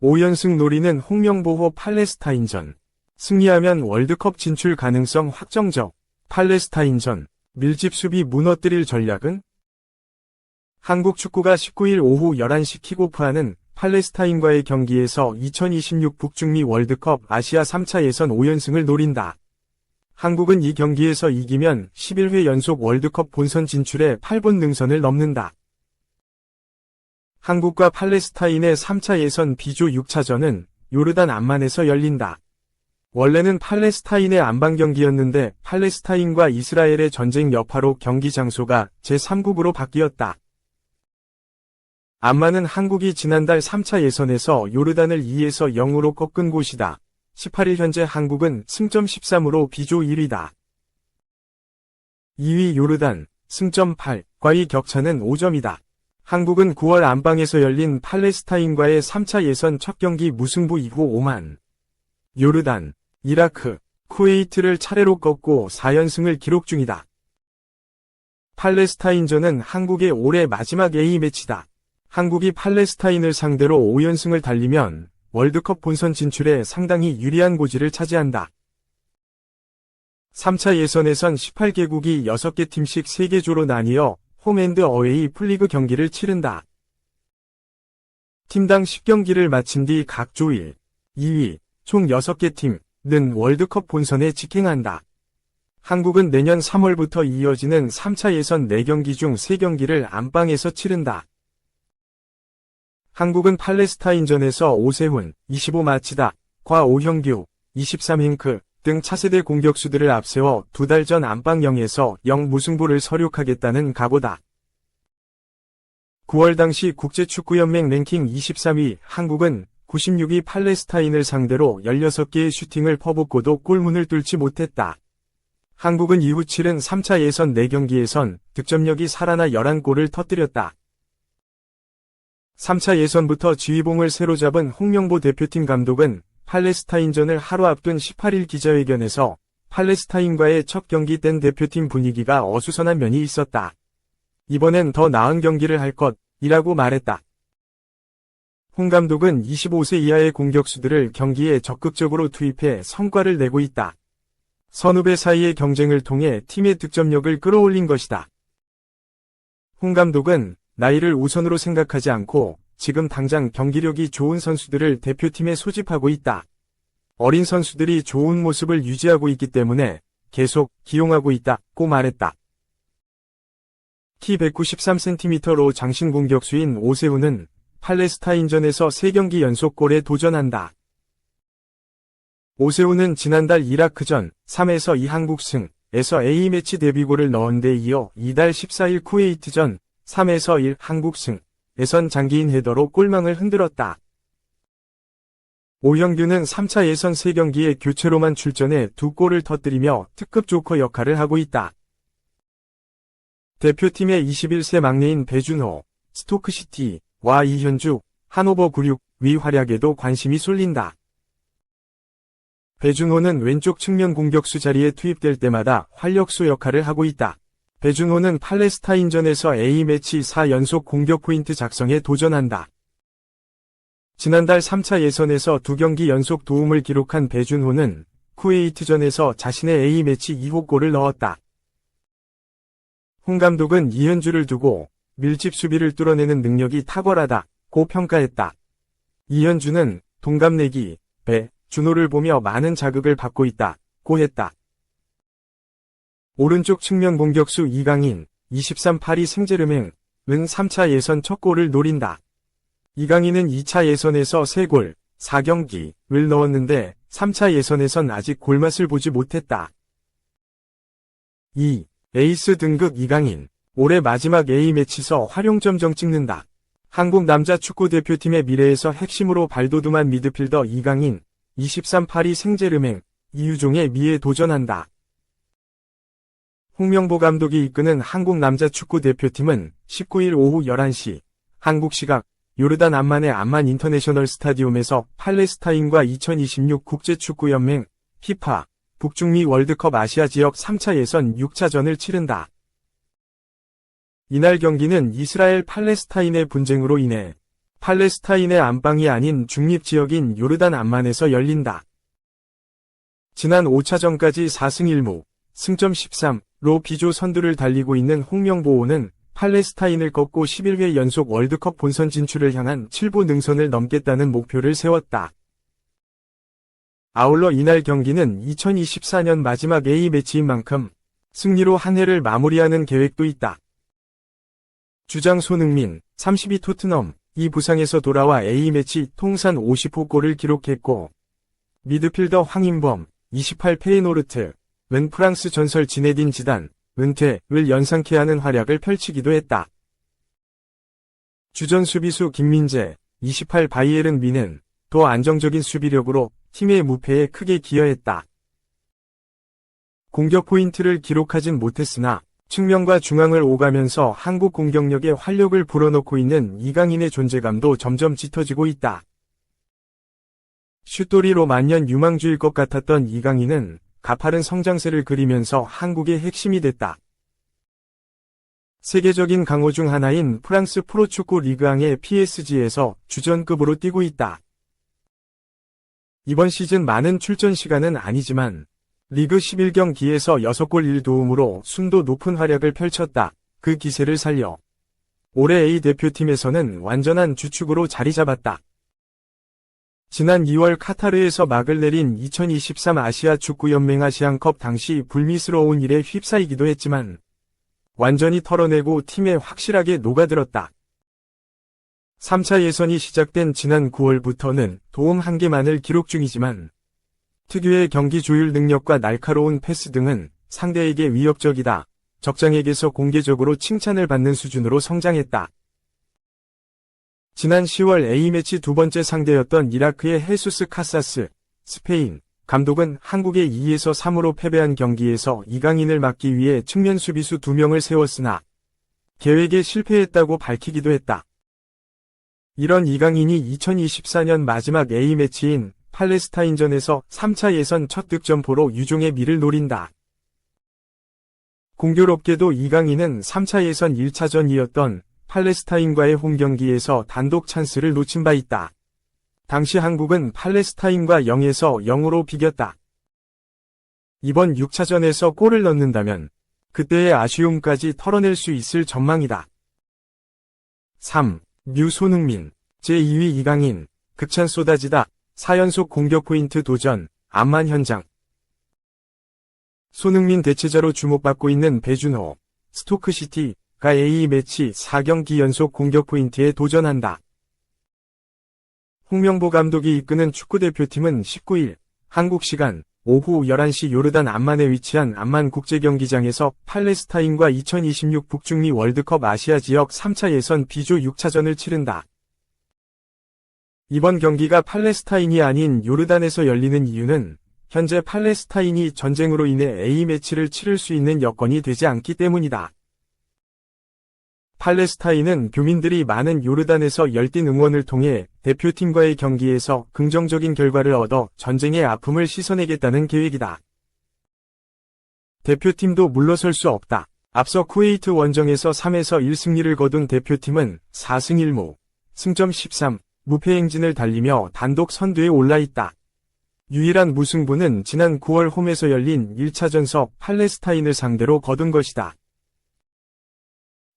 5연승 노리는 홍명보호 팔레스타인전. 승리하면 월드컵 진출 가능성 확정적. 팔레스타인전. 밀집 수비 무너뜨릴 전략은? 한국 축구가 19일 오후 11시 킥오프하는 팔레스타인과의 경기에서 2026 북중미 월드컵 아시아 3차 예선 5연승을 노린다. 한국은 이 경기에서 이기면 11회 연속 월드컵 본선 진출에 8번 능선을 넘는다. 한국과 팔레스타인의 3차 예선 B조 6차전은 요르단 암만에서 열린다. 원래는 팔레스타인의 안방 경기였는데 팔레스타인과 이스라엘의 전쟁 여파로 경기 장소가 제3국으로 바뀌었다. 암만은 한국이 지난달 3차 예선에서 요르단을 2에서 0으로 꺾은 곳이다. 18일 현재 한국은 승점 13으로 B조 1위다. 2위 요르단, 승점 8과의 격차는 5점이다. 한국은 9월 안방에서 열린 팔레스타인과의 3차 예선 첫 경기 무승부 이후 오만, 요르단, 이라크, 쿠웨이트를 차례로 꺾고 4연승을 기록 중이다. 팔레스타인전은 한국의 올해 마지막 A매치다. 한국이 팔레스타인을 상대로 5연승을 달리면 월드컵 본선 진출에 상당히 유리한 고지를 차지한다. 3차 예선에선 18개국이 6개 팀씩 3개 조로 나뉘어 홈앤드 어웨이 풀리그 경기를 치른다. 팀당 10경기를 마친 뒤 각 조 1, 2위, 총 6개 팀은 월드컵 본선에 직행한다. 한국은 내년 3월부터 이어지는 3차 예선 4경기 중 3경기를 안방에서 치른다. 한국은 팔레스타인전에서 오세훈, 25마치다, 과 오형규, 23행크 등 차세대 공격수들을 앞세워 2달 전 안방 0에서 0 무승부를 서력하겠다는 각오다. 9월 당시 국제축구연맹 랭킹 23위 한국은 96위 팔레스타인을 상대로 16개의 슈팅을 퍼붓고도 골문을 뚫지 못했다. 한국은 이후 치른 3차 예선 4경기에선 득점력이 살아나 11골을 터뜨렸다. 3차 예선부터 지휘봉을 새로 잡은 홍명보 대표팀 감독은 팔레스타인전을 하루 앞둔 18일 기자회견에서 팔레스타인과의 첫 경기 땐 대표팀 분위기가 어수선한 면이 있었다. 이번엔 더 나은 경기를 할 것이라고 말했다. 홍 감독은 25세 이하의 공격수들을 경기에 적극적으로 투입해 성과를 내고 있다. 선후배 사이의 경쟁을 통해 팀의 득점력을 끌어올린 것이다. 홍 감독은 나이를 우선으로 생각하지 않고 지금 당장 경기력이 좋은 선수들을 대표팀에 소집하고 있다. 어린 선수들이 좋은 모습을 유지하고 있기 때문에 계속 기용하고 있다고 말했다. 키 193cm로 장신 공격수인 오세훈은 팔레스타인전에서 3경기 연속골에 도전한다. 오세훈은 지난달 이라크전 3에서 2 한국승에서 A매치 데뷔골을 넣은 데 이어 이달 14일 쿠웨이트전 3에서 1 한국승에선 장기인 헤더로 골망을 흔들었다. 오형규는 3차 예선 3경기에 교체로만 출전해 2골을 터뜨리며 특급 조커 역할을 하고 있다. 대표팀의 21세 막내인 배준호, 스토크시티와 이현주, 하노버 96위 활약에도 관심이 쏠린다. 배준호는 왼쪽 측면 공격수 자리에 투입될 때마다 활력소 역할을 하고 있다. 배준호는 팔레스타인전에서 A매치 4연속 공격 포인트 작성에 도전한다. 지난달 3차 예선에서 2경기 연속 도움을 기록한 배준호는 쿠웨이트전에서 자신의 A매치 2호 골을 넣었다. 홍 감독은 이현주를 두고 밀집 수비를 뚫어내는 능력이 탁월하다고 평가했다. 이현주는 동갑내기 배준호를 보며 많은 자극을 받고 있다고 했다. 오른쪽 측면 공격수 이강인, 23 파리 생제르맹은 3차 예선 첫 골을 노린다. 이강인은 2차 예선에서 3골, 4경기를 넣었는데 3차 예선에선 아직 골맛을 보지 못했다. 2. 에이스 등극 이강인, 올해 마지막 A매치서 활용점정 찍는다. 한국 남자 축구대표팀의 미래에서 핵심으로 발돋움한 미드필더 이강인, 23 파리 생제르맹, 이유종의 미에 도전한다. 홍명보 감독이 이끄는 한국 남자 축구대표팀은 19일 오후 11시 한국 시각 요르단 암만의 암만 인터내셔널 스타디움에서 팔레스타인과 2026 국제축구연맹 FIFA 북중미 월드컵 아시아 지역 3차 예선 6차전을 치른다. 이날 경기는 이스라엘 팔레스타인의 분쟁으로 인해 팔레스타인의 안방이 아닌 중립지역인 요르단 암만에서 열린다. 지난 5차전까지 4승 1무, 승점 13로 비조 선두를 달리고 있는 홍명보호는 팔레스타인을 꺾고 11회 연속 월드컵 본선 진출을 향한 7부 능선을 넘겠다는 목표를 세웠다. 아울러 이날 경기는 2024년 마지막 A매치인 만큼 승리로 한 해를 마무리하는 계획도 있다. 주장 손흥민, 32 토트넘, 이 부상에서 돌아와 A매치 통산 50호 골을 기록했고, 미드필더 황인범, 28 페이노르트, 은 프랑스 전설 지네딘 지단, 은퇴를 연상케 하는 활약을 펼치기도 했다. 주전 수비수 김민재, 28 바이에른 미는 더 안정적인 수비력으로 팀의 무패에 크게 기여했다. 공격 포인트를 기록하진 못했으나 측면과 중앙을 오가면서 한국 공격력에 활력을 불어넣고 있는 이강인의 존재감도 점점 짙어지고 있다. 슛돌이로 만년 유망주일 것 같았던 이강인은 가파른 성장세를 그리면서 한국의 핵심이 됐다. 세계적인 강호 중 하나인 프랑스 프로축구 리그앙의 PSG에서 주전급으로 뛰고 있다. 이번 시즌 많은 출전 시간은 아니지만 리그 11경기에서 6골 1도움으로 순도 높은 활약을 펼쳤다. 그 기세를 살려 올해 A 대표팀에서는 완전한 주축으로 자리 잡았다. 지난 2월 카타르에서 막을 내린 2023 아시아 축구연맹 아시안컵 당시 불미스러운 일에 휩싸이기도 했지만 완전히 털어내고 팀에 확실하게 녹아들었다. 3차 예선이 시작된 지난 9월부터는 도움 1개만을 기록 중이지만 특유의 경기 조율 능력과 날카로운 패스 등은 상대에게 위협적이다. 적장에게서 공개적으로 칭찬을 받는 수준으로 성장했다. 지난 10월 A매치 두 번째 상대였던 이라크의 헤수스 카사스, 스페인 감독은 한국의 2에서 3으로 패배한 경기에서 이강인을 막기 위해 측면 수비수 2명을 세웠으나 계획에 실패했다고 밝히기도 했다. 이런 이강인이 2024년 마지막 A매치인 팔레스타인전에서 3차 예선 첫 득점포로 유종의 미를 노린다. 공교롭게도 이강인은 3차 예선 1차전이었던 팔레스타인과의 홈경기에서 단독 찬스를 놓친 바 있다. 당시 한국은 팔레스타인과 0에서 0으로 비겼다. 이번 6차전에서 골을 넣는다면 그때의 아쉬움까지 털어낼 수 있을 전망이다. 3. 뮤 손흥민, 제2위 이강인, 극찬 쏟아지다, 4연속 공격 포인트 도전, 암만 현장. 손흥민 대체자로 주목받고 있는 배준호, 스토크시티가 A매치 4경기 연속 공격 포인트에 도전한다. 홍명보 감독이 이끄는 축구대표팀은 19일 한국 시간 오후 11시 요르단 암만에 위치한 암만 국제경기장에서 팔레스타인과 2026 북중미 월드컵 아시아 지역 3차 예선 B조 6차전을 치른다. 이번 경기가 팔레스타인이 아닌 요르단에서 열리는 이유는 현재 팔레스타인이 전쟁으로 인해 A매치를 치를 수 있는 여건이 되지 않기 때문이다. 팔레스타인은 교민들이 많은 요르단에서 열띤 응원을 통해 대표팀과의 경기에서 긍정적인 결과를 얻어 전쟁의 아픔을 씻어내겠다는 계획이다. 대표팀도 물러설 수 없다. 앞서 쿠웨이트 원정에서 3에서 1승리를 거둔 대표팀은 4승 1무, 승점 13, 무패 행진을 달리며 단독 선두에 올라있다. 유일한 무승부는 지난 9월 홈에서 열린 1차전서 팔레스타인을 상대로 거둔 것이다.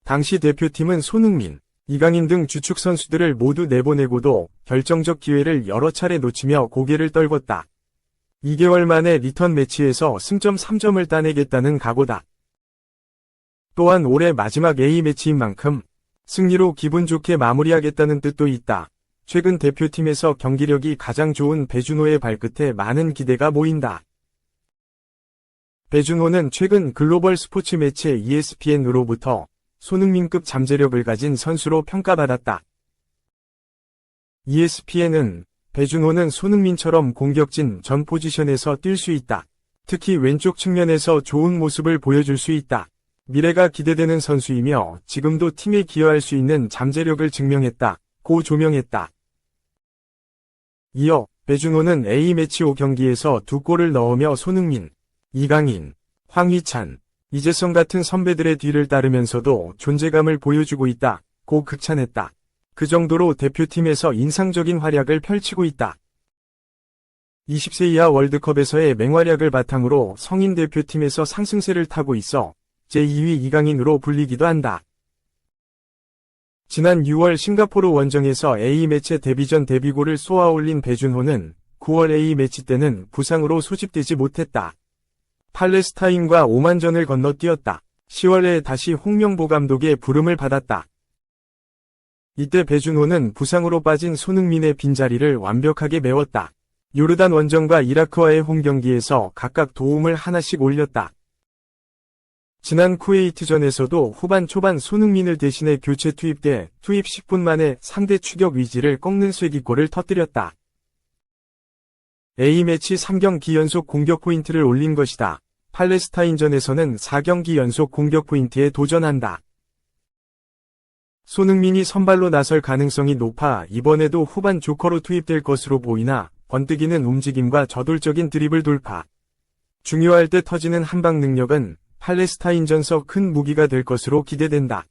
당시 대표팀은 손흥민, 이강인 등 주축 선수들을 모두 내보내고도 결정적 기회를 여러 차례 놓치며 고개를 떨궜다. 2개월 만에 리턴 매치에서 승점 3점을 따내겠다는 각오다. 또한 올해 마지막 A매치인 만큼 승리로 기분 좋게 마무리하겠다는 뜻도 있다. 최근 대표팀에서 경기력이 가장 좋은 배준호의 발끝에 많은 기대가 모인다. 배준호는 최근 글로벌 스포츠 매체 ESPN으로부터 손흥민급 잠재력을 가진 선수로 평가받았다. ESPN은 배준호는 손흥민처럼 공격진 전 포지션에서 뛸 수 있다. 특히 왼쪽 측면에서 좋은 모습을 보여줄 수 있다. 미래가 기대되는 선수이며 지금도 팀에 기여할 수 있는 잠재력을 증명했다. 고 조명했다. 이어 배준호는 A매치 5경기에서 2골을 넣으며 손흥민, 이강인, 황희찬, 이재성 같은 선배들의 뒤를 따르면서도 존재감을 보여주고 있다. 고 극찬했다. 그 정도로 대표팀에서 인상적인 활약을 펼치고 있다. 20세 이하 월드컵에서의 맹활약을 바탕으로 성인 대표팀에서 상승세를 타고 있어 제2위 이강인으로 불리기도 한다. 지난 6월 싱가포르 원정에서 A매치 데뷔전 데뷔골을 쏘아올린 배준호는 9월 A매치 때는 부상으로 소집되지 못했다. 팔레스타인과 오만전을 건너뛰었다. 10월에 다시 홍명보 감독의 부름을 받았다. 이때 배준호는 부상으로 빠진 손흥민의 빈자리를 완벽하게 메웠다. 요르단 원정과 이라크와의 홈경기에서 각각 도움을 하나씩 올렸다. 지난 쿠웨이트전에서도 후반 초반 손흥민을 대신해 교체 투입돼 투입 10분 만에 상대 추격 위지를 꺾는 쐐기골을 터뜨렸다. A매치 3경기 연속 공격 포인트를 올린 것이다. 팔레스타인전에서는 4경기 연속 공격 포인트에 도전한다. 손흥민이 선발로 나설 가능성이 높아 이번에도 후반 조커로 투입될 것으로 보이나 번뜩이는 움직임과 저돌적인 드리블 돌파, 중요할 때 터지는 한방 능력은 팔레스타인전서 큰 무기가 될 것으로 기대된다.